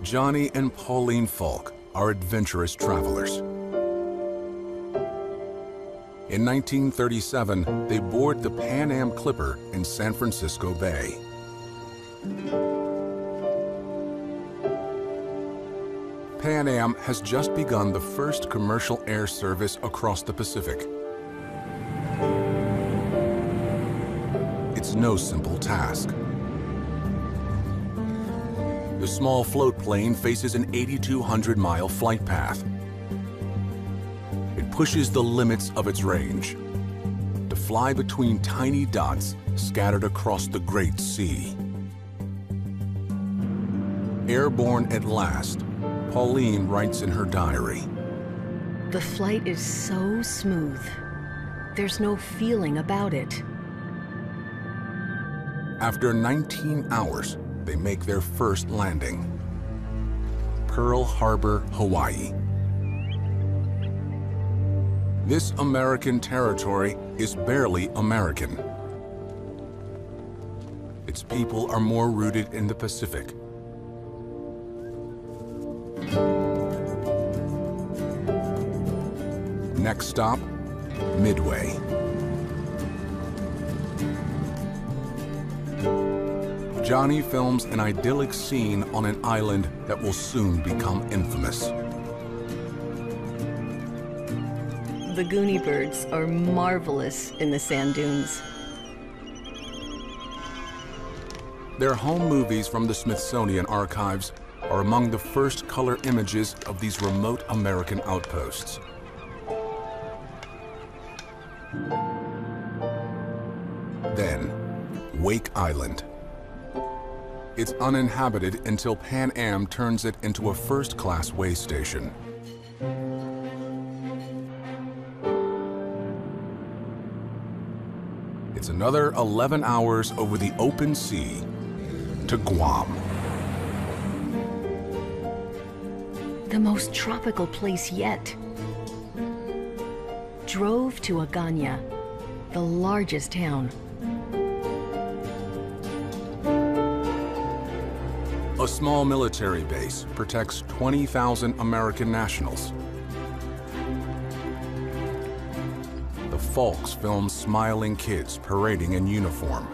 Johnny and Pauline Falk are adventurous travelers. In 1937, they board the Pan Am Clipper in San Francisco Bay. Pan Am has just begun the first commercial air service across the Pacific. It's no simple task. The small float plane faces an 8,200-mile flight path. It pushes the limits of its range to fly between tiny dots scattered across the Great Sea. Airborne at last, Pauline writes in her diary, "The flight is so smooth. There's no feeling about it." After 19 hours, they make their first landing. Pearl Harbor, Hawaii. This American territory is barely American. Its people are more rooted in the Pacific. Next stop, Midway. Johnny films an idyllic scene on an island that will soon become infamous. The Goonie birds are marvelous in the sand dunes. Their home movies from the Smithsonian archives are among the first color images of these remote American outposts. Then, Wake Island. It's uninhabited until Pan Am turns it into a first-class way station. It's another 11 hours over the open sea to Guam. The most tropical place yet. Drove to Agana, the largest town. A small military base protects 20,000 American nationals. The Falks film smiling kids parading in uniform.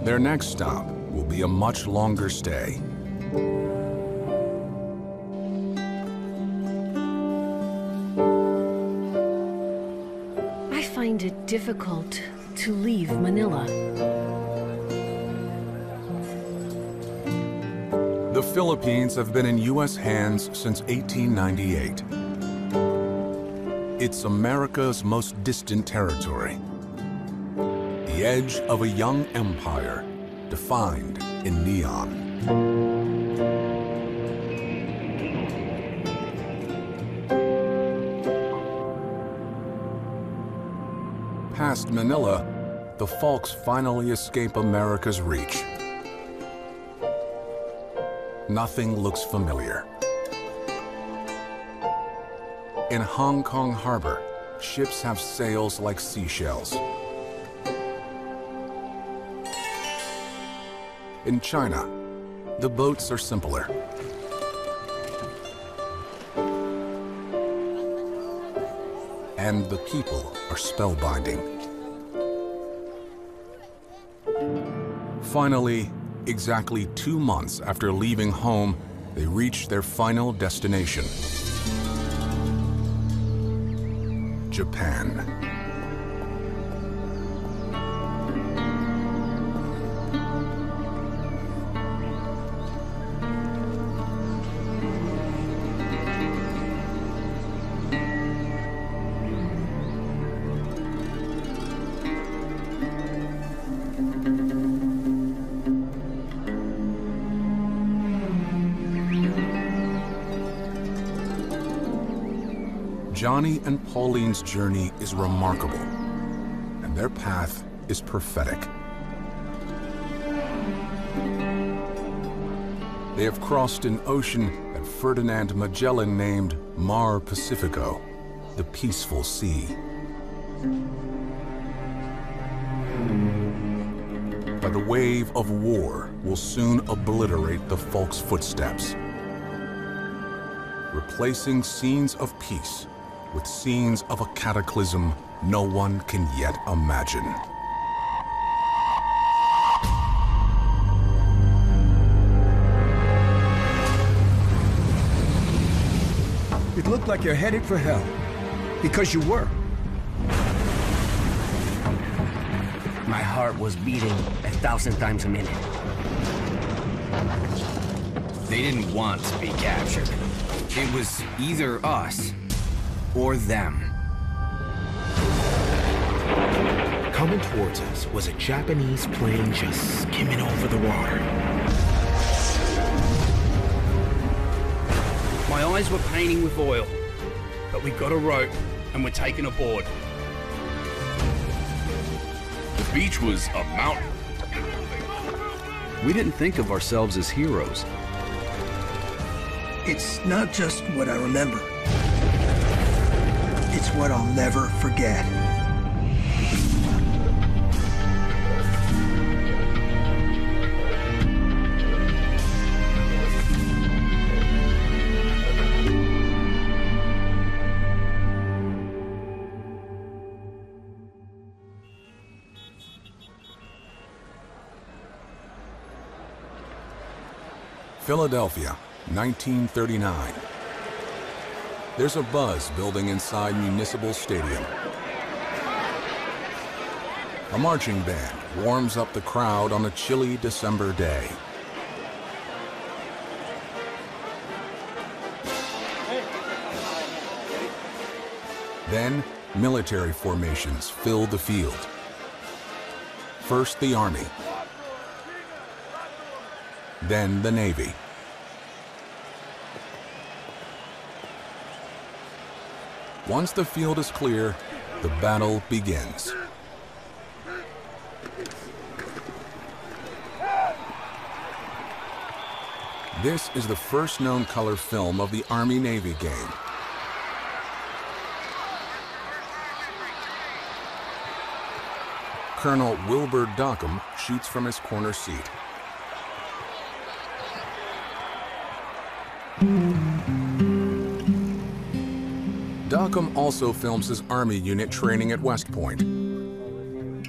Their next stop will be a much longer stay. I find it difficult to leave Manila. The Philippines have been in U.S. hands since 1898. It's America's most distant territory. The edge of a young empire defined in neon. Past Manila, the Falks finally escape America's reach. Nothing looks familiar. In Hong Kong Harbor, ships have sails like seashells. In China, the boats are simpler. And the people are spellbinding. Finally, exactly 2 months after leaving home, they reach their final destination: Japan. Johnny and Pauline's journey is remarkable, and their path is prophetic. They have crossed an ocean that Ferdinand Magellan named Mar Pacifico, the peaceful sea. But the wave of war will soon obliterate the folk's footsteps, replacing scenes of peace with scenes of a cataclysm no one can yet imagine. It looked like you're headed for hell, because you were. My heart was beating 1,000 times a minute. They didn't want to be captured. It was either us or them. Coming towards us was a Japanese plane just skimming over the water. My eyes were painting with oil, but we got a rope and were taken aboard. The beach was a mountain. We didn't think of ourselves as heroes. It's not just what I remember. It's what I'll never forget. Philadelphia, 1939. There's a buzz building inside Municipal Stadium. A marching band warms up the crowd on a chilly December day. Then, military formations fill the field. First the Army, then the Navy. Once the field is clear, the battle begins. This is the first known color film of the Army-Navy game. Colonel Wilbur Dockham shoots from his corner seat. Dockham also films his Army unit training at West Point. In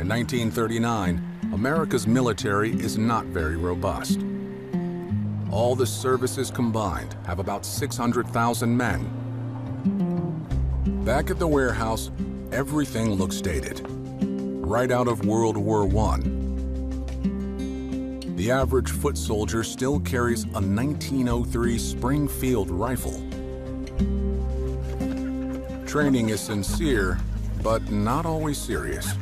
1939, America's military is not very robust. All the services combined have about 600,000 men. Back at the warehouse, everything looks dated, right out of World War I. The average foot soldier still carries a 1903 Springfield rifle. Training is sincere, but not always serious.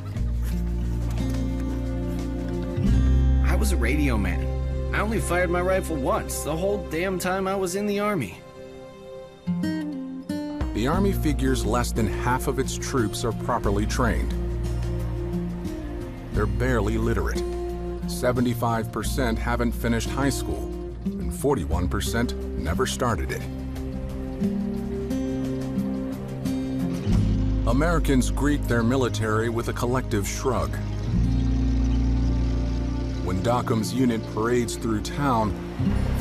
I was a radio man. I only fired my rifle once, the whole damn time I was in the Army. The Army figures less than half of its troops are properly trained. They're barely literate. 75% haven't finished high school, and 41% never started it. Americans greet their military with a collective shrug. When Dockham's unit parades through town,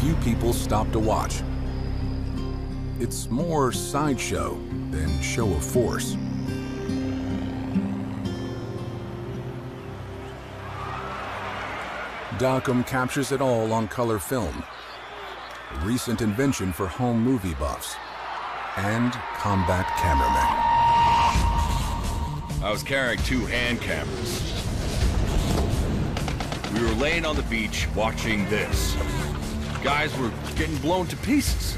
few people stop to watch. It's more sideshow than show of force. Dockham captures it all on color film, a recent invention for home movie buffs and combat cameramen. I was carrying 2 hand cameras. We were laying on the beach watching this. Guys were getting blown to pieces.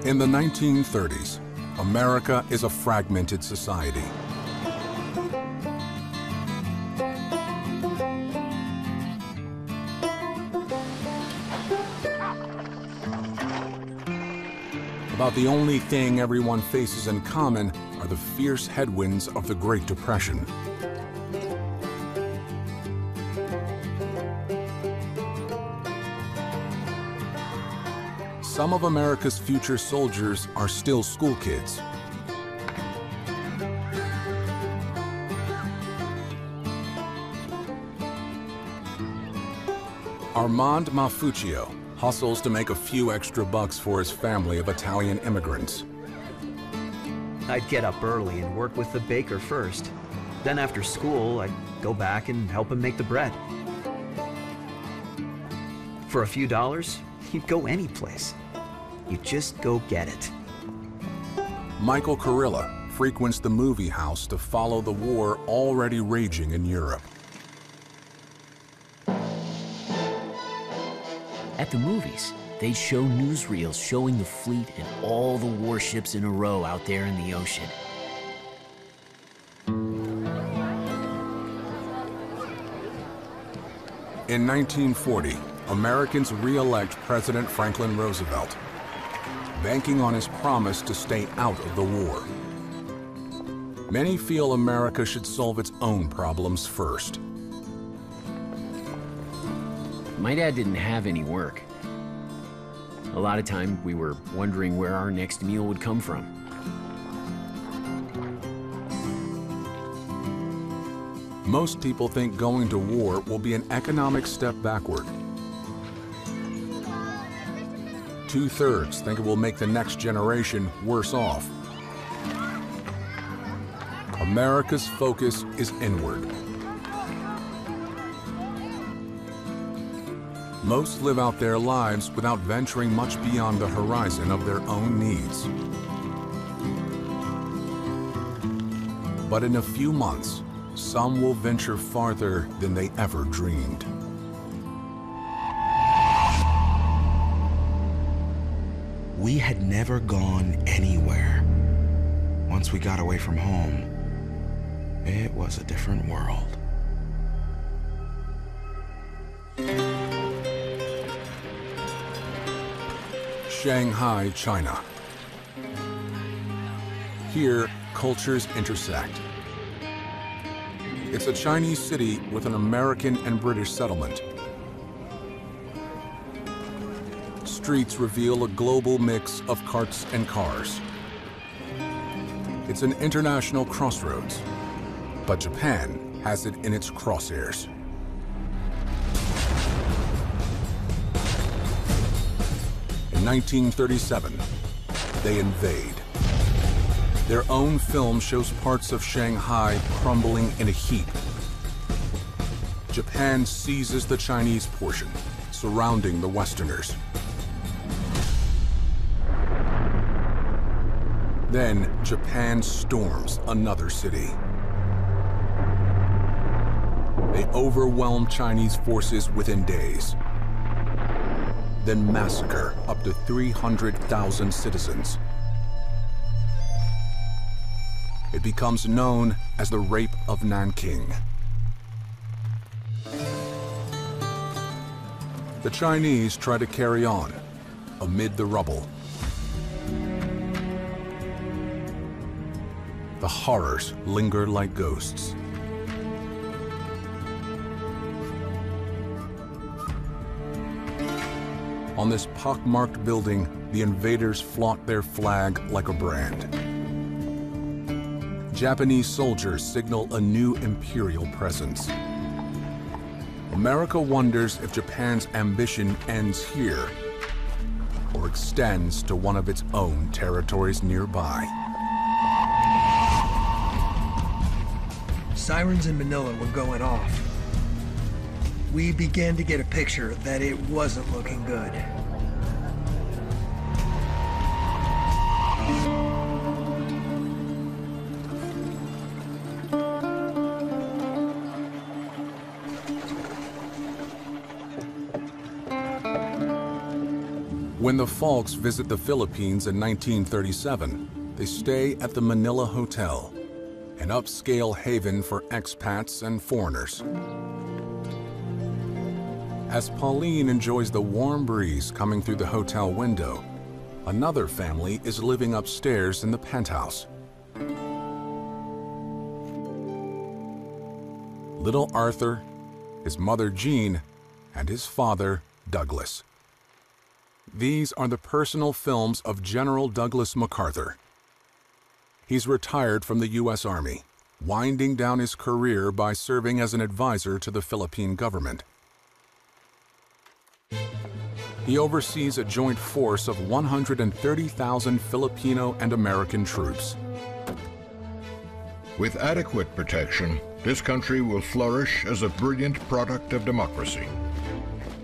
In the 1930s, America is a fragmented society. About the only thing everyone faces in common are the fierce headwinds of the Great Depression. some of America's future soldiers are still school kids. Armand Mafuccio hustles to make a few extra bucks for his family of Italian immigrants. I'd get up early and work with the baker first. Then after school, I'd go back and help him make the bread. For a few dollars, you'd go any place. You just go get it. Michael Carilla frequents the movie house to follow the war already raging in Europe. At the movies, they'd show newsreels showing the fleet and all the warships in a row out there in the ocean. In 1940, Americans re-elect President Franklin Roosevelt, banking on his promise to stay out of the war. Many feel America should solve its own problems first. My dad didn't have any work. A lot of time we were wondering where our next meal would come from. Most people think going to war will be an economic step backward. 2/3 think it will make the next generation worse off. America's focus is inward. Most live out their lives without venturing much beyond the horizon of their own needs. But in a few months, some will venture farther than they ever dreamed. We had never gone anywhere. Once we got away from home, it was a different world. Shanghai, China. Here, cultures intersect. It's a Chinese city with an American and British settlement. Streets reveal a global mix of carts and cars. It's an international crossroads, but Japan has it in its crosshairs. In 1937, they invade. Their own film shows parts of Shanghai crumbling in a heap. Japan seizes the Chinese portion, surrounding the Westerners. Then, Japan storms another city. They overwhelm Chinese forces within days, then massacre up to 300,000 citizens. It becomes known as the Rape of Nanking. The Chinese try to carry on amid the rubble. The horrors linger like ghosts. On this pockmarked building, the invaders flaunt their flag like a brand. Japanese soldiers signal a new imperial presence. America wonders if Japan's ambition ends here or extends to one of its own territories nearby. Sirens in Manila were going off. We began to get a picture that it wasn't looking good. When the Falks visit the Philippines in 1937, they stay at the Manila Hotel, an upscale haven for expats and foreigners. As Pauline enjoys the warm breeze coming through the hotel window, another family is living upstairs in the penthouse. Little Arthur, his mother Jean, and his father Douglas. These are the personal films of General Douglas MacArthur. He's retired from the U.S. Army, winding down his career by serving as an advisor to the Philippine government. He oversees a joint force of 130,000 Filipino and American troops. With adequate protection, this country will flourish as a brilliant product of democracy.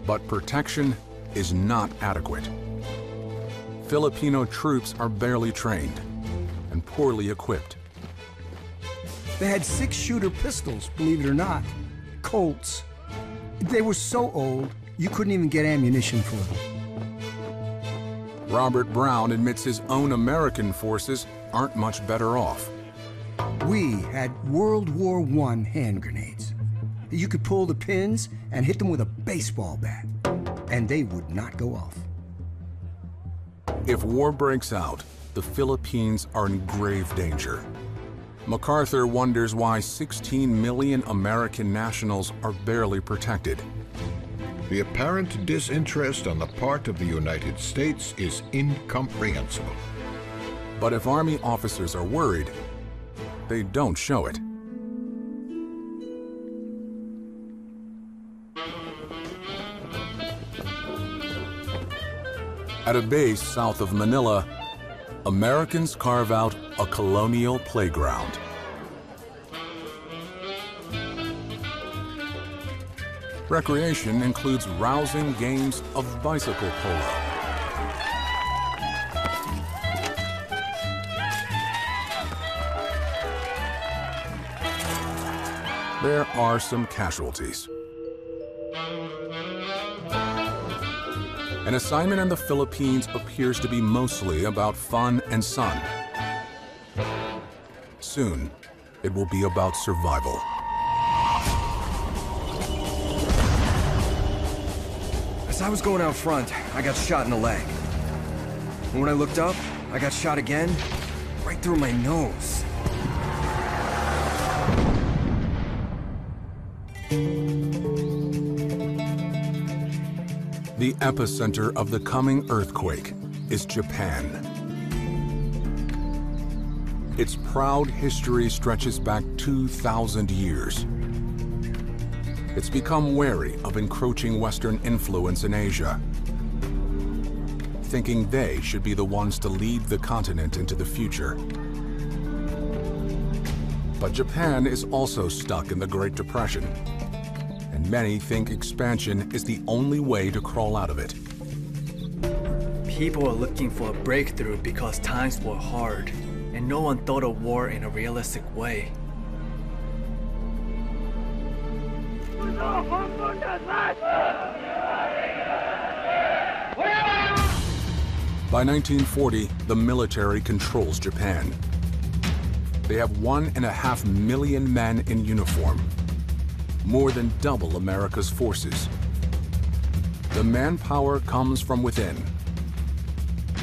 But protection is not adequate. Filipino troops are barely trained and poorly equipped. They had 6-shooter pistols, believe it or not. Colts. They were so old, you couldn't even get ammunition for them. Robert Brown admits his own American forces aren't much better off. We had World War I hand grenades. You could pull the pins and hit them with a baseball bat, and they would not go off. If war breaks out, the Philippines are in grave danger. MacArthur wonders why 16 million American nationals are barely protected. The apparent disinterest on the part of the United States is incomprehensible. But if Army officers are worried, they don't show it. At a base south of Manila, Americans carve out a colonial playground. Recreation includes rousing games of bicycle polo. There are some casualties. An assignment in the Philippines appears to be mostly about fun and sun. Soon, it will be about survival. As I was going out front, I got shot in the leg. And when I looked up, I got shot again, right through my nose. The epicenter of the coming earthquake is Japan. Its proud history stretches back 2,000 years. It's become wary of encroaching Western influence in Asia, thinking they should be the ones to lead the continent into the future. But Japan is also stuck in the Great Depression, and many think expansion is the only way to crawl out of it. People are looking for a breakthrough because times were hard, and no one thought of war in a realistic way. By 1940, the military controls Japan. They have 1.5 million men in uniform, more than double America's forces. The manpower comes from within.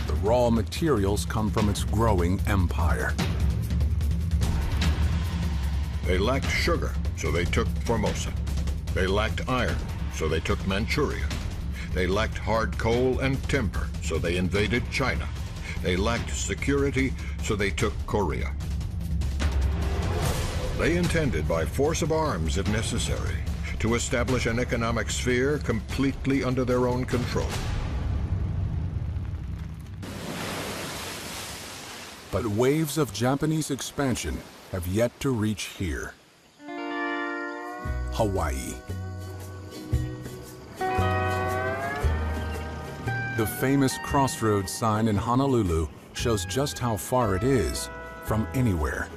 The raw materials come from its growing empire. They lacked sugar, so they took Formosa. They lacked iron, so they took Manchuria. They lacked hard coal and timber, so they invaded China. They lacked security, so they took Korea. They intended, by force of arms if necessary, to establish an economic sphere completely under their own control. But waves of Japanese expansion have yet to reach here. Hawaii. The famous crossroads sign in Honolulu shows just how far it is from anywhere.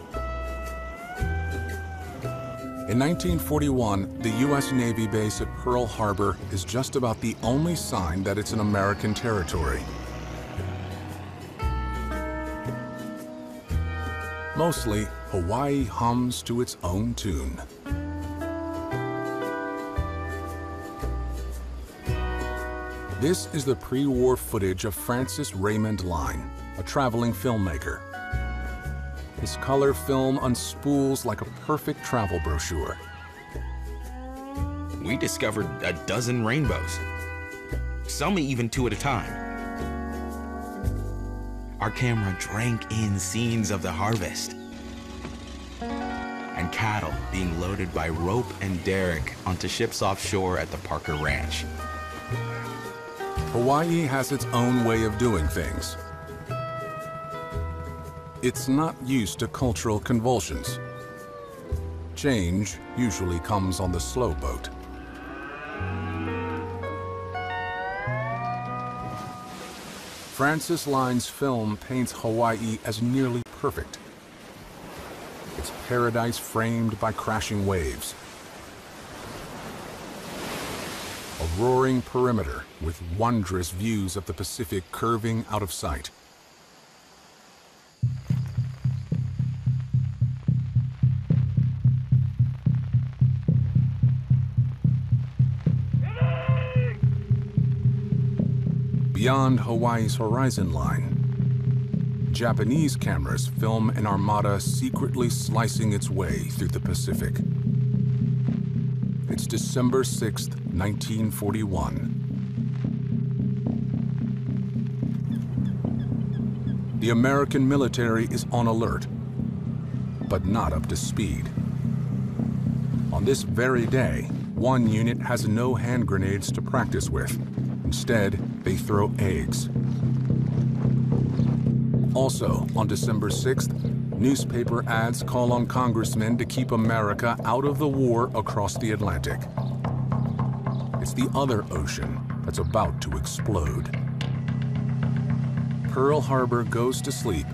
In 1941, the U.S. Navy base at Pearl Harbor is just about the only sign that it's an American territory. Mostly, Hawaii hums to its own tune. This is the pre-war footage of Francis Raymond Line, a traveling filmmaker. His color film unspools like a perfect travel brochure. We discovered a dozen rainbows, some even 2 at a time. our camera drank in scenes of the harvest and cattle being loaded by rope and derrick onto ships offshore at the Parker Ranch. Hawaii has its own way of doing things. It's not used to cultural convulsions. Change usually comes on the slow boat. Francis Line's film paints Hawaii as nearly perfect. It's paradise framed by crashing waves. A roaring perimeter with wondrous views of the Pacific curving out of sight. Beyond Hawaii's horizon line, Japanese cameras film an armada secretly slicing its way through the Pacific. It's December 6th, 1941. The American military is on alert, but not up to speed. On this very day, one unit has no hand grenades to practice with. Instead, they throw eggs. Also, on December 6th, newspaper ads call on congressmen to keep America out of the war across the Atlantic. It's the other ocean that's about to explode. Pearl Harbor goes to sleep,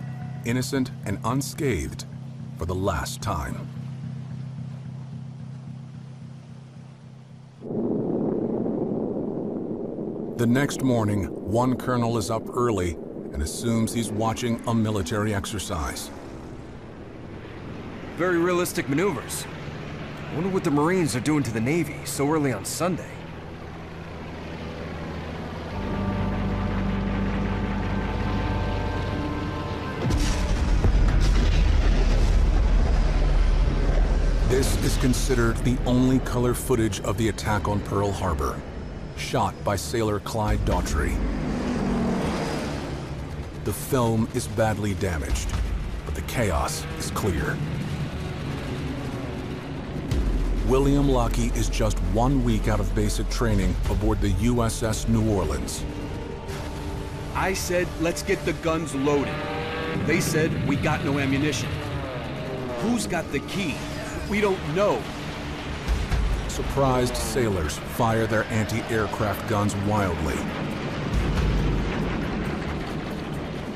innocent and unscathed, for the last time. The next morning, one colonel is up early and assumes he's watching a military exercise. Very realistic maneuvers. I wonder what the Marines are doing to the Navy so early on Sunday. This is considered the only color footage of the attack on Pearl Harbor, shot by sailor Clyde Daughtry. The film is badly damaged, but the chaos is clear. William Lockey is just 1 week out of basic training aboard the USS New Orleans. I said, let's get the guns loaded. They said, we got no ammunition. Who's got the key? We don't know. Surprised sailors fire their anti-aircraft guns wildly,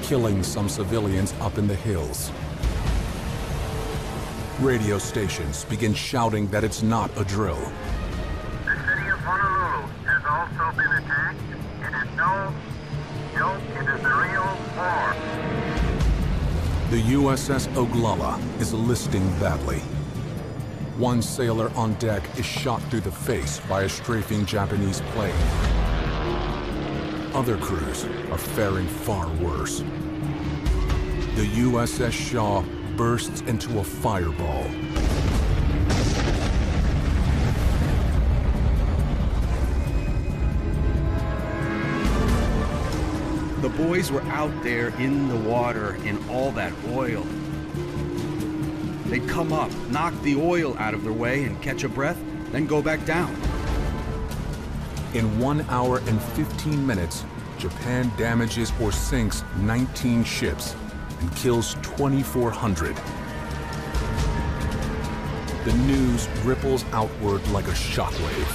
killing some civilians up in the hills. Radio stations begin shouting that it's not a drill. The city of Honolulu has also been attacked. It is no joke, it is a real war. The USS Oglala is listing badly. One sailor on deck is shot through the face by a strafing Japanese plane. Other crews are faring far worse. The USS Shaw bursts into a fireball. The boys were out there in the water in all that oil. They'd come up, knock the oil out of their way and catch a breath, then go back down. In 1 hour and 15 minutes, Japan damages or sinks 19 ships and kills 2,400. The news ripples outward like a shockwave.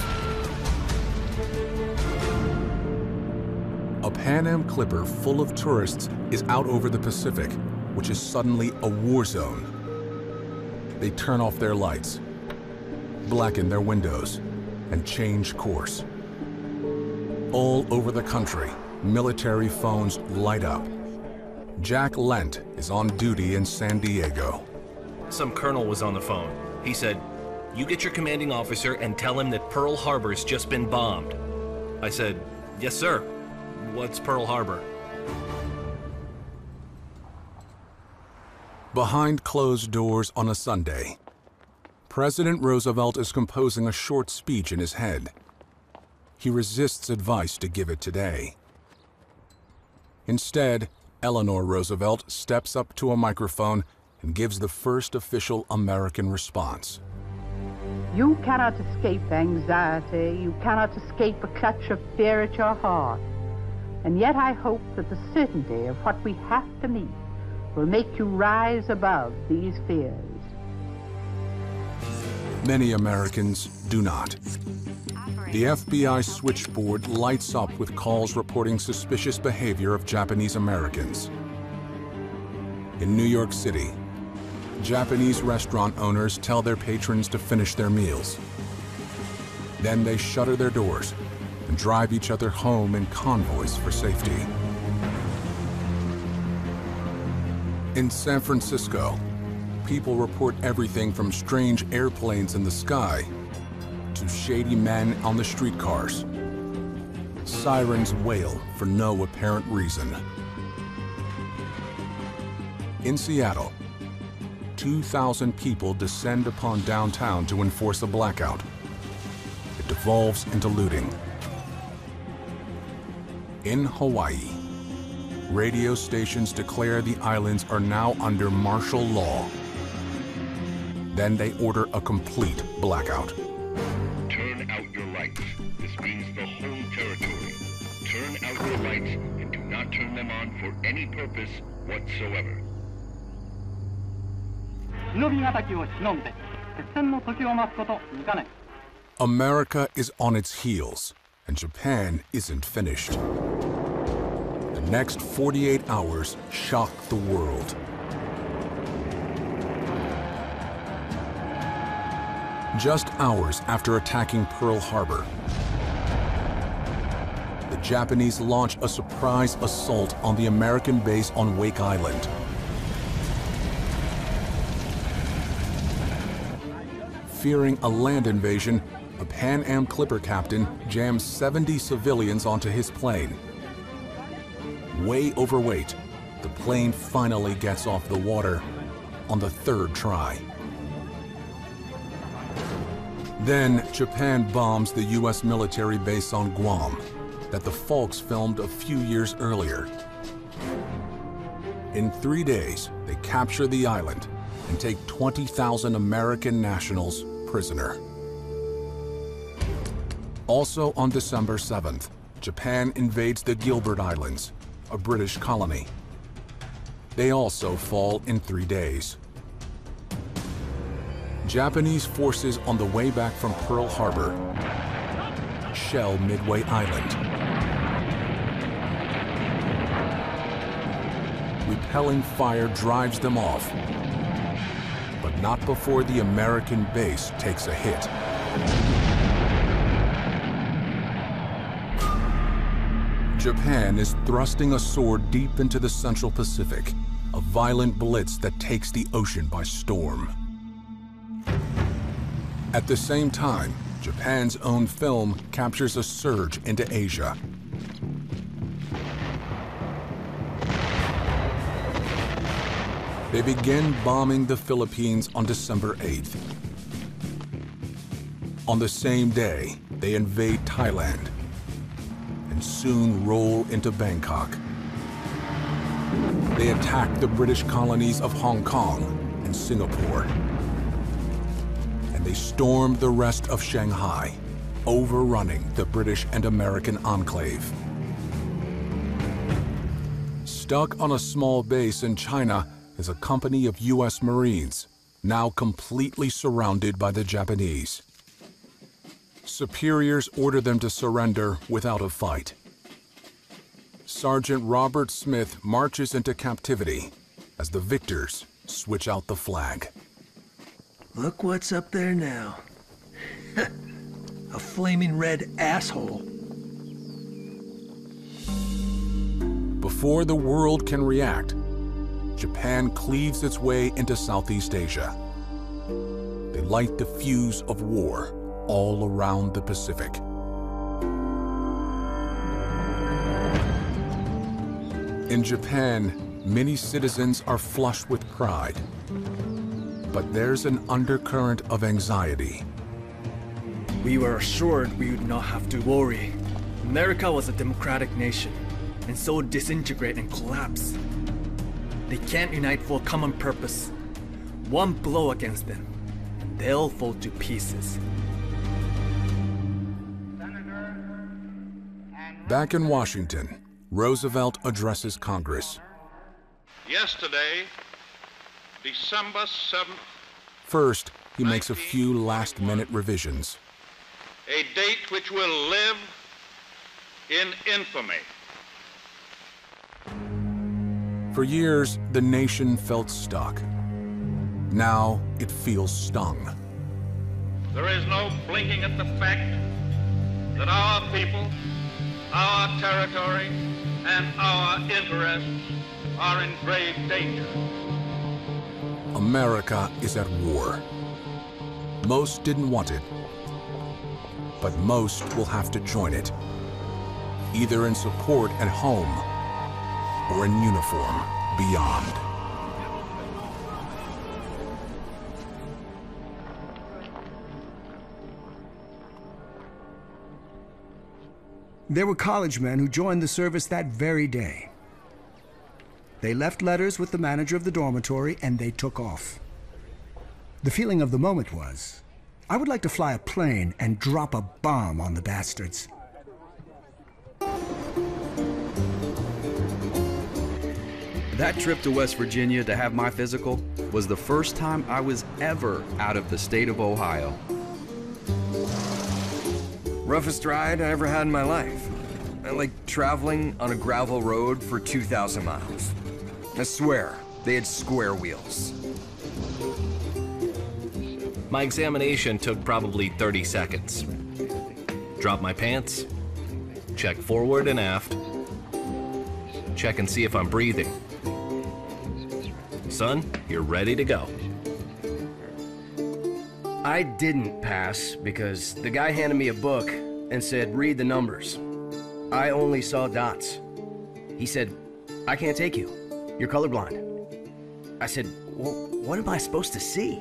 A Pan Am clipper full of tourists is out over the Pacific, which is suddenly a war zone. They turn off their lights, blacken their windows, and change course. All over the country, military phones light up. Jack Lent is on duty in San Diego. Some colonel was on the phone. He said, "You get your commanding officer and tell him that Pearl Harbor's just been bombed." I said, "Yes, sir. What's Pearl Harbor?" Behind closed doors on a Sunday, President Roosevelt is composing a short speech in his head. He resists advice to give it today. Instead, Eleanor Roosevelt steps up to a microphone and gives the first official American response. You cannot escape anxiety. You cannot escape a clutch of fear at your heart. And yet I hope that the certainty of what we have to meet will make you rise above these fears. Many Americans do not. The FBI switchboard lights up with calls reporting suspicious behavior of Japanese Americans. In New York City, Japanese restaurant owners tell their patrons to finish their meals. Then they shutter their doors and drive each other home in convoys for safety. In San Francisco, people report everything from strange airplanes in the sky to shady men on the streetcars. Sirens wail for no apparent reason. In Seattle, 2,000 people descend upon downtown to enforce a blackout. It devolves into looting. In Hawaii, radio stations declare the islands are now under martial law. Then they order a complete blackout. Turn out your lights. This means the home territory. Turn out your lights and do not turn them on for any purpose whatsoever. America is on its heels, and Japan isn't finished. The next 48 hours shock the world. Just hours after attacking Pearl Harbor, the Japanese launch a surprise assault on the American base on Wake Island. Fearing a land invasion, a Pan Am Clipper captain jams 70 civilians onto his plane. Way overweight, the plane finally gets off the water on the third try. Then, Japan bombs the U.S. military base on Guam that the Folks filmed a few years earlier. In 3 days, they capture the island and take 20,000 American nationals prisoner. Also on December 7th, Japan invades the Gilbert Islands, a British colony. They also fall in 3 days. Japanese forces on the way back from Pearl Harbor shell Midway Island. Repelling fire drives them off, but not before the American base takes a hit. Japan is thrusting a sword deep into the Central Pacific, a violent blitz that takes the ocean by storm. At the same time, Japan's own film captures a surge into Asia. They begin bombing the Philippines on December 8th. On the same day, they invade Thailand and soon roll into Bangkok. They attack the British colonies of Hong Kong and Singapore. And they storm the rest of Shanghai, overrunning the British and American enclave. Stuck on a small base in China is a company of U.S. Marines, now completely surrounded by the Japanese. Superiors order them to surrender without a fight. Sergeant Robert Smith marches into captivity as the victors switch out the flag. Look what's up there now. A flaming red asshole. Before the world can react, Japan cleaves its way into Southeast Asia. They light the fuse of war all around the Pacific. In Japan, many citizens are flushed with pride. But there's an undercurrent of anxiety. We were assured we would not have to worry. America was a democratic nation, and so disintegrate and collapse. They can't unite for a common purpose. One blow against them, and they'll fall to pieces. Back in Washington, Roosevelt addresses Congress. Yesterday, December 7th, First, he makes a few last-minute revisions. a date which will live in infamy. For years, the nation felt stuck. Now, it feels stung. There is no blinking at the fact that our people, our territory, and our interests are in grave danger. America is at war. Most didn't want it, but most will have to join it, either in support at home or in uniform beyond. There were college men who joined the service that very day. They left letters with the manager of the dormitory and they took off. The feeling of the moment was, I would like to fly a plane and drop a bomb on the bastards. That trip to West Virginia to have my physical was the first time I was ever out of the state of Ohio. Roughest ride I ever had in my life. I like traveling on a gravel road for 2,000 miles. I swear, they had square wheels. My examination took probably 30 seconds. Drop my pants, check forward and aft, check and see if I'm breathing. Son, you're ready to go. I didn't pass because the guy handed me a book and said, read the numbers. I only saw dots. He said, I can't take you. You're colorblind. I said, well, what am I supposed to see?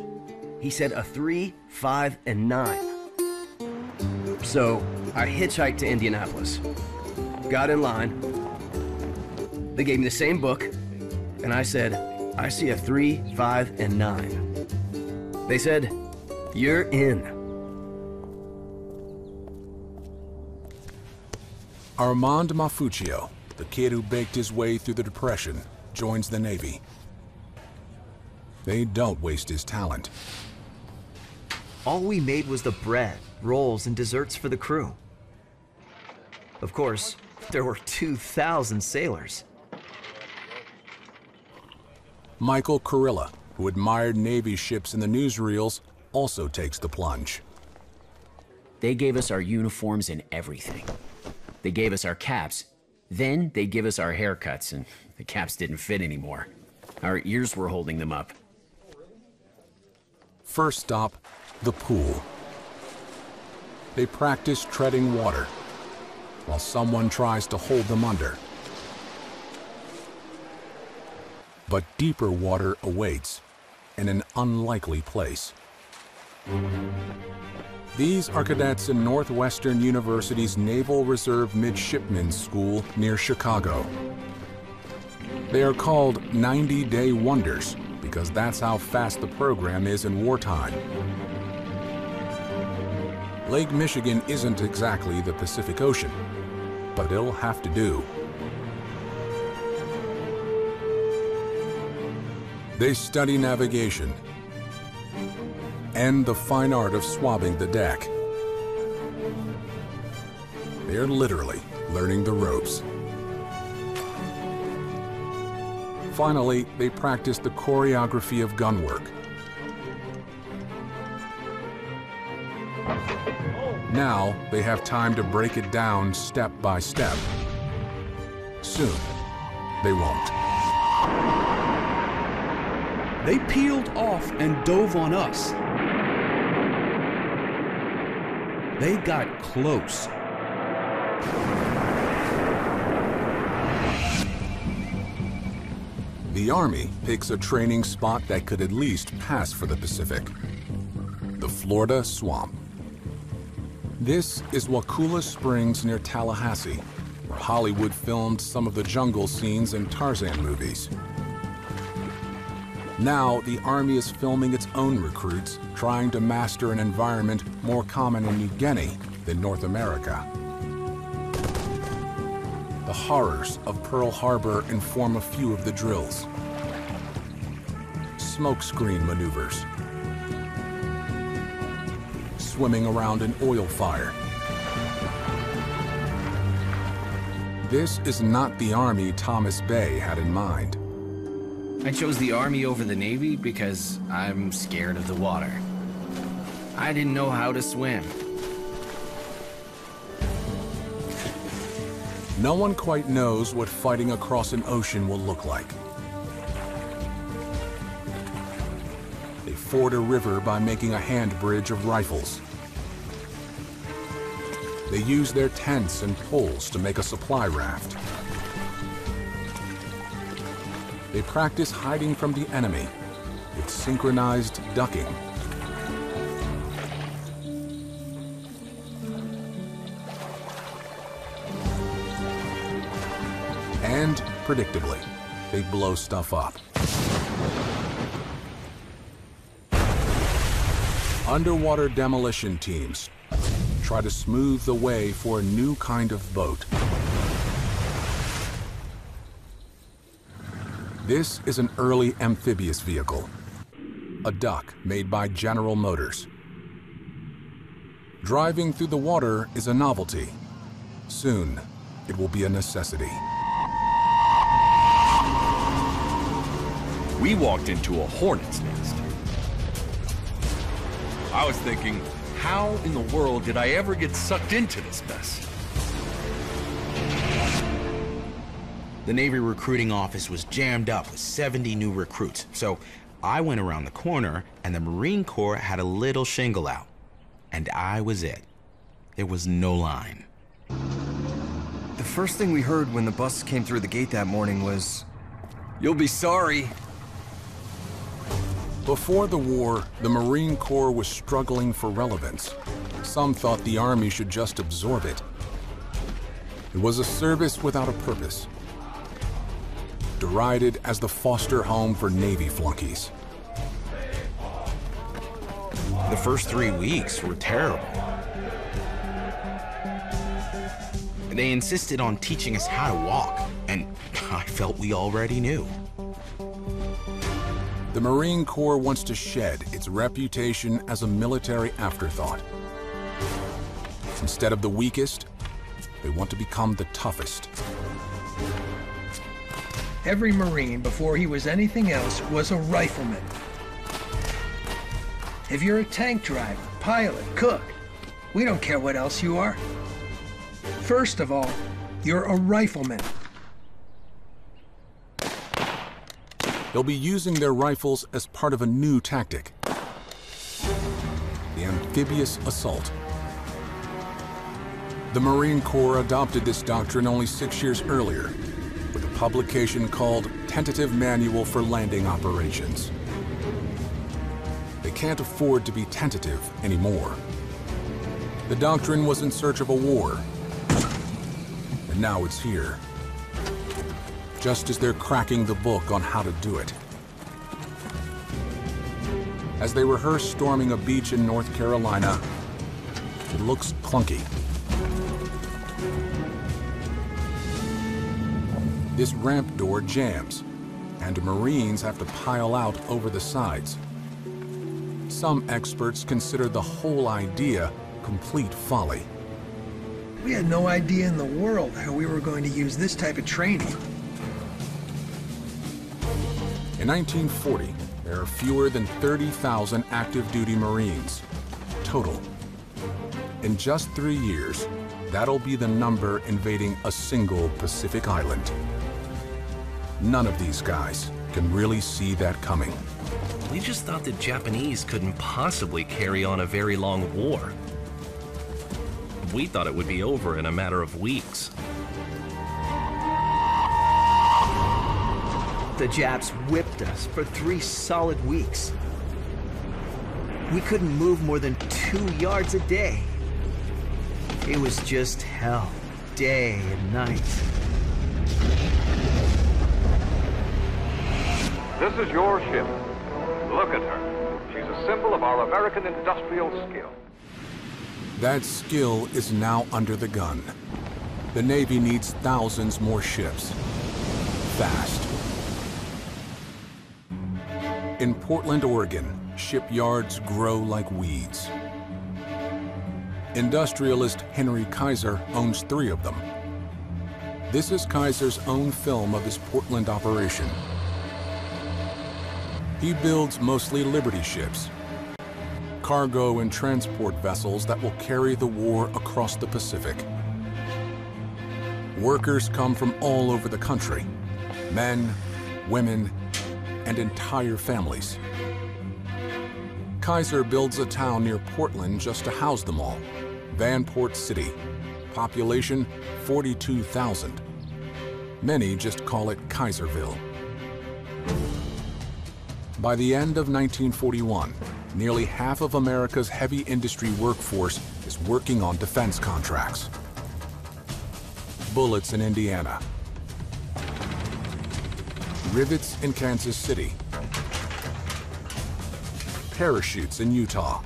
He said a 3, 5, and 9. So I hitchhiked to Indianapolis, got in line. They gave me the same book, and I said, I see a 3, 5, and 9. They said, you're in. Armand Mafuccio, the kid who baked his way through the Depression, joins the Navy. They don't waste his talent. All we made was the bread, rolls, and desserts for the crew. Of course, there were 2,000 sailors. Michael Kurilla, who admired Navy ships in the newsreels, also takes the plunge. They gave us our uniforms and everything. They gave us our caps. Then they give us our haircuts, and the caps didn't fit anymore. Our ears were holding them up. First stop, the pool. They practice treading water while someone tries to hold them under. But deeper water awaits in an unlikely place. These are cadets in Northwestern University's Naval Reserve Midshipmen's School near Chicago. They are called 90-day wonders because that's how fast the program is in wartime. Lake Michigan isn't exactly the Pacific Ocean, but it'll have to do. They study navigation and the fine art of swabbing the deck. They are literally learning the ropes. Finally, they practice the choreography of gun work. Now, they have time to break it down step by step. Soon, they won't. They peeled off and dove on us. They got close. The Army picks a training spot that could at least pass for the Pacific: the Florida Swamp. This is Wakulla Springs near Tallahassee, where Hollywood filmed some of the jungle scenes in Tarzan movies. Now, the Army is filming its own recruits, trying to master an environment more common in New Guinea than North America. The horrors of Pearl Harbor inform a few of the drills. Smokescreen maneuvers, swimming around an oil fire. This is not the Army Thomas Bay had in mind. I chose the Army over the Navy because I'm scared of the water. I didn't know how to swim. No one quite knows what fighting across an ocean will look like. They ford a river by making a hand bridge of rifles. They use their tents and poles to make a supply raft. They practice hiding from the enemy with synchronized ducking. And, predictably, they blow stuff up. Underwater demolition teams try to smooth the way for a new kind of boat. This is an early amphibious vehicle, a duck made by General Motors. Driving through the water is a novelty. Soon, it will be a necessity. We walked into a hornet's nest. I was thinking, how in the world did I ever get sucked into this mess? The Navy recruiting office was jammed up with 70 new recruits, so I went around the corner and the Marine Corps had a little shingle out. And I was it. There was no line. The first thing we heard when the bus came through the gate that morning was, "You'll be sorry." Before the war, the Marine Corps was struggling for relevance. Some thought the Army should just absorb it. It was a service without a purpose, derided as the foster home for Navy flunkies. The first 3 weeks were terrible. They insisted on teaching us how to walk, and I felt we already knew. The Marine Corps wants to shed its reputation as a military afterthought. Instead of the weakest, they want to become the toughest. Every Marine, before he was anything else, was a rifleman. If you're a tank driver, pilot, cook, we don't care what else you are. First of all, you're a rifleman. They'll be using their rifles as part of a new tactic: the amphibious assault. The Marine Corps adopted this doctrine only 6 years earlier, with a publication called Tentative Manual for Landing Operations. They can't afford to be tentative anymore. The doctrine was in search of a war, and now it's here. Just as they're cracking the book on how to do it. As they rehearse storming a beach in North Carolina, it looks clunky. This ramp door jams, and Marines have to pile out over the sides. Some experts consider the whole idea complete folly. We had no idea in the world how we were going to use this type of training. In 1940, there are fewer than 30,000 active-duty Marines, total. In just 3 years, that'll be the number invading a single Pacific island. None of these guys can really see that coming. We just thought the Japanese couldn't possibly carry on a very long war. We thought it would be over in a matter of weeks. The Japs whipped us for 3 solid weeks. We couldn't move more than 2 yards a day. It was just hell, day and night. This is your ship. Look at her. She's a symbol of our American industrial skill. That skill is now under the gun. The Navy needs thousands more ships. Fast. In Portland, Oregon, shipyards grow like weeds. Industrialist Henry Kaiser owns 3 of them. This is Kaiser's own film of his Portland operation. He builds mostly Liberty ships, cargo and transport vessels that will carry the war across the Pacific. Workers come from all over the country, men, women, and entire families. Kaiser builds a town near Portland just to house them all, Vanport City, population 42,000. Many just call it Kaiserville. By the end of 1941, nearly half of America's heavy industry workforce is working on defense contracts. Bullets in Indiana, rivets in Kansas City, parachutes in Utah.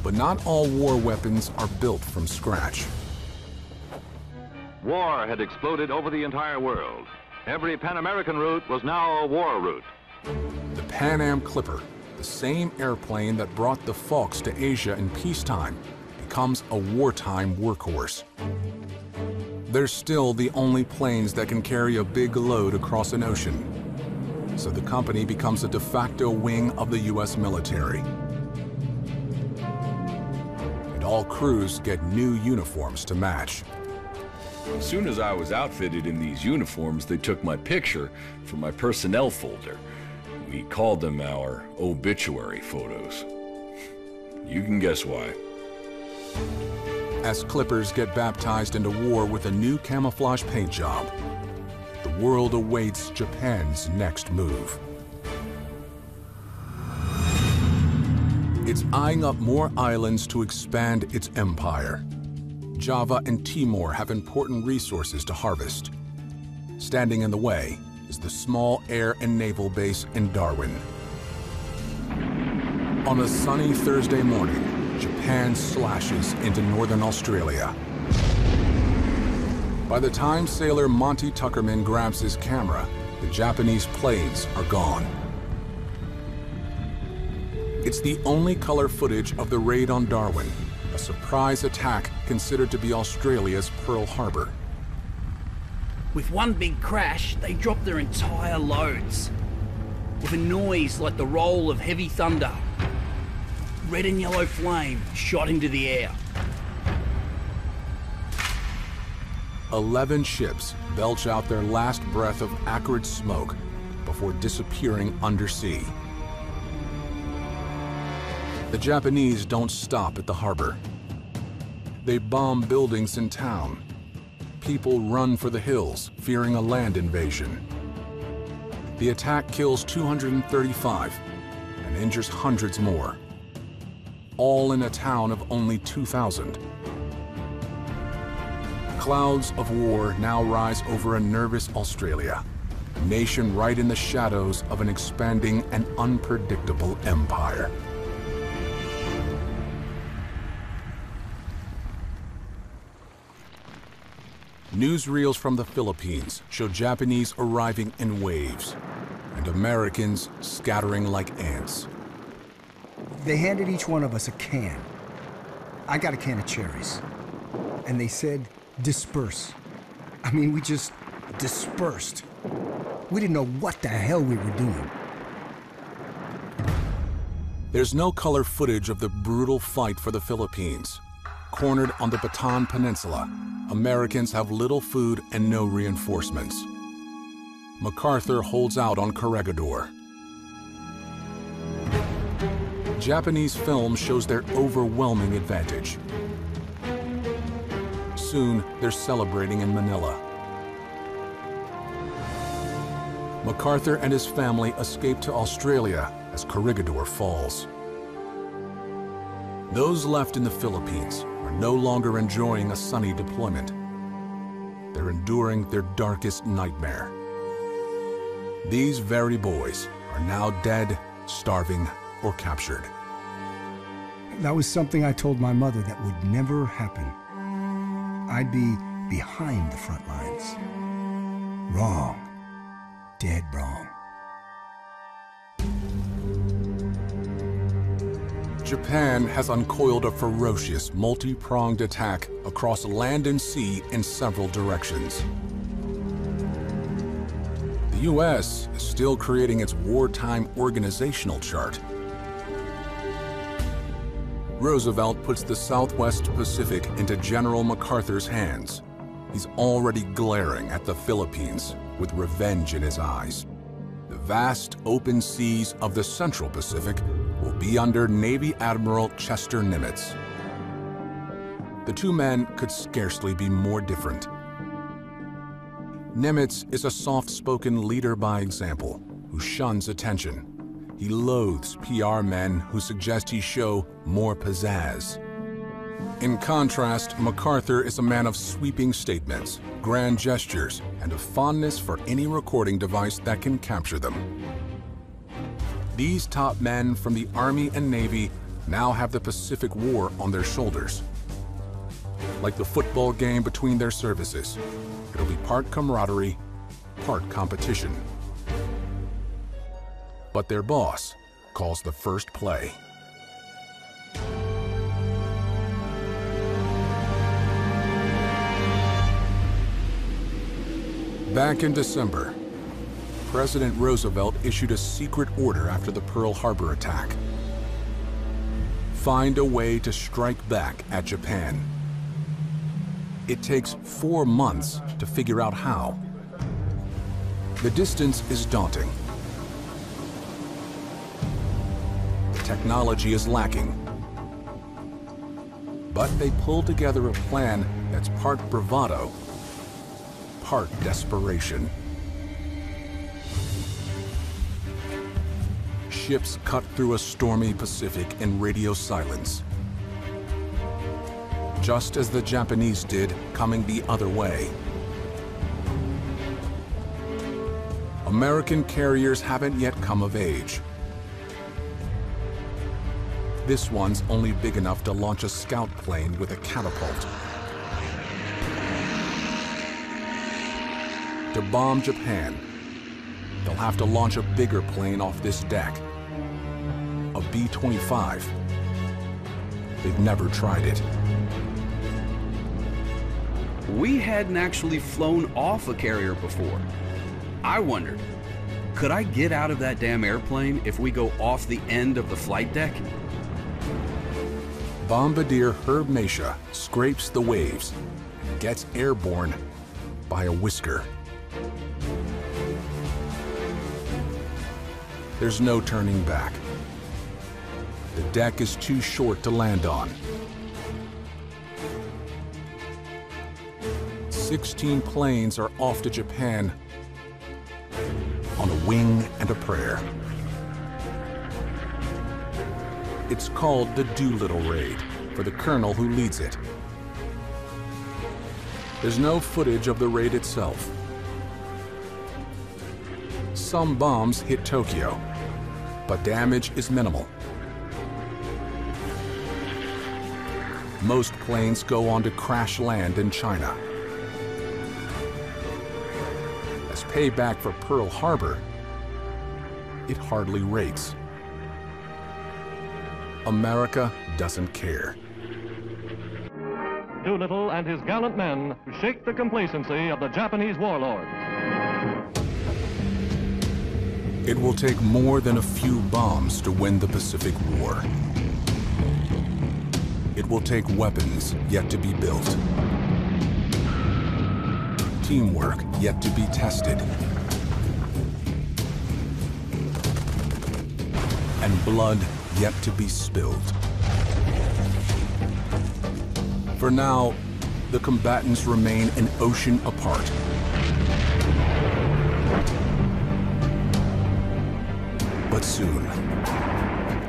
But not all war weapons are built from scratch. War had exploded over the entire world. Every Pan-American route was now a war route. The Pan Am Clipper, the same airplane that brought the Fox to Asia in peacetime, becomes a wartime workhorse. They're still the only planes that can carry a big load across an ocean, so the company becomes a de facto wing of the U.S. military. And all crews get new uniforms to match. As soon as I was outfitted in these uniforms, they took my picture from my personnel folder. We called them our obituary photos. You can guess why. As Clippers get baptized into war with a new camouflage paint job, the world awaits Japan's next move. It's eyeing up more islands to expand its empire. Java and Timor have important resources to harvest. Standing in the way is the small air and naval base in Darwin. On a sunny Thursday morning, Japan slashes into northern Australia. By the time sailor Monty Tuckerman grabs his camera, the Japanese planes are gone. It's the only color footage of the raid on Darwin, a surprise attack considered to be Australia's Pearl Harbor. With one big crash, they dropped their entire loads. With a noise like the roll of heavy thunder, red and yellow flame shot into the air. 11 ships belch out their last breath of acrid smoke before disappearing undersea. The Japanese don't stop at the harbor. They bomb buildings in town. People run for the hills, fearing a land invasion. The attack kills 235 and injures hundreds more, all in a town of only 2,000. Clouds of war now rise over a nervous Australia, a nation right in the shadows of an expanding and unpredictable empire. Newsreels from the Philippines show Japanese arriving in waves and Americans scattering like ants. They handed each one of us a can. I got a can of cherries. And they said, disperse. I mean, we just dispersed. We didn't know what the hell we were doing. There's no color footage of the brutal fight for the Philippines. Cornered on the Bataan Peninsula, Americans have little food and no reinforcements. MacArthur holds out on Corregidor. Japanese film shows their overwhelming advantage. Soon, they're celebrating in Manila. MacArthur and his family escape to Australia as Corregidor falls. Those left in the Philippines are no longer enjoying a sunny deployment. they're enduring their darkest nightmare. These very boys are now dead, starving, or captured. That was something I told my mother that would never happen. I'd be behind the front lines. Wrong. Dead wrong. Japan has uncoiled a ferocious, multi-pronged attack across land and sea in several directions. The U.S. is still creating its wartime organizational chart. Roosevelt puts the Southwest Pacific into General MacArthur's hands. He's already glaring at the Philippines with revenge in his eyes. The vast open seas of the Central Pacific will be under Navy Admiral Chester Nimitz. The two men could scarcely be more different. Nimitz is a soft-spoken leader by example who shuns attention. He loathes PR men who suggest he show more pizzazz. In contrast, MacArthur is a man of sweeping statements, grand gestures, and a fondness for any recording device that can capture them. These top men from the Army and Navy now have the Pacific War on their shoulders. Like the football game between their services, it'll be part camaraderie, part competition. But their boss calls the first play. Back in December, President Roosevelt issued a secret order after the Pearl Harbor attack. Find a way to strike back at Japan. It takes 4 months to figure out how. The distance is daunting. Technology is lacking. But they pulled together a plan that's part bravado, part desperation. Ships cut through a stormy Pacific in radio silence, just as the Japanese did coming the other way. American carriers haven't yet come of age. This one's only big enough to launch a scout plane with a catapult. To bomb Japan, they'll have to launch a bigger plane off this deck. A B-25. They've never tried it. We hadn't actually flown off a carrier before. I wondered, could I get out of that damn airplane if we go off the end of the flight deck? Bombardier Herb Mesha scrapes the waves and gets airborne by a whisker. There's no turning back. The deck is too short to land on. 16 planes are off to Japan on a wing and a prayer. It's called the Doolittle Raid for the colonel who leads it. There's no footage of the raid itself. Some bombs hit Tokyo, but damage is minimal. Most planes go on to crash land in China. As payback for Pearl Harbor, it hardly rates. America doesn't care. Doolittle and his gallant men shake the complacency of the Japanese warlords. It will take more than a few bombs to win the Pacific War. It will take weapons yet to be built. Teamwork yet to be tested. And blood yet to be spilled. For now, the combatants remain an ocean apart. But soon,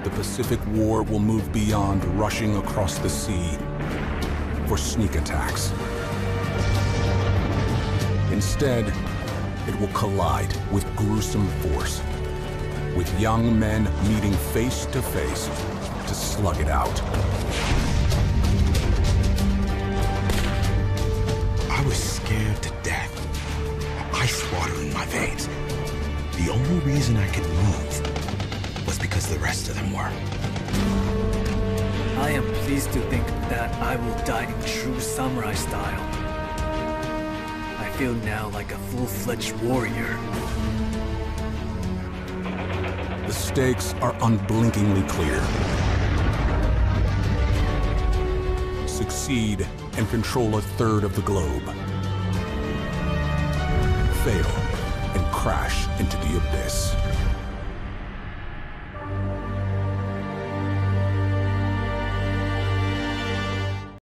the Pacific War will move beyond rushing across the sea for sneak attacks. Instead, it will collide with gruesome force, with young men meeting face to face to slug it out. I was scared to death. Ice water in my veins. The only reason I could move was because the rest of them were. I am pleased to think that I will die in true samurai style. I feel now like a full-fledged warrior. The stakes are unblinkingly clear. Succeed and control a third of the globe. Fail and crash into the abyss.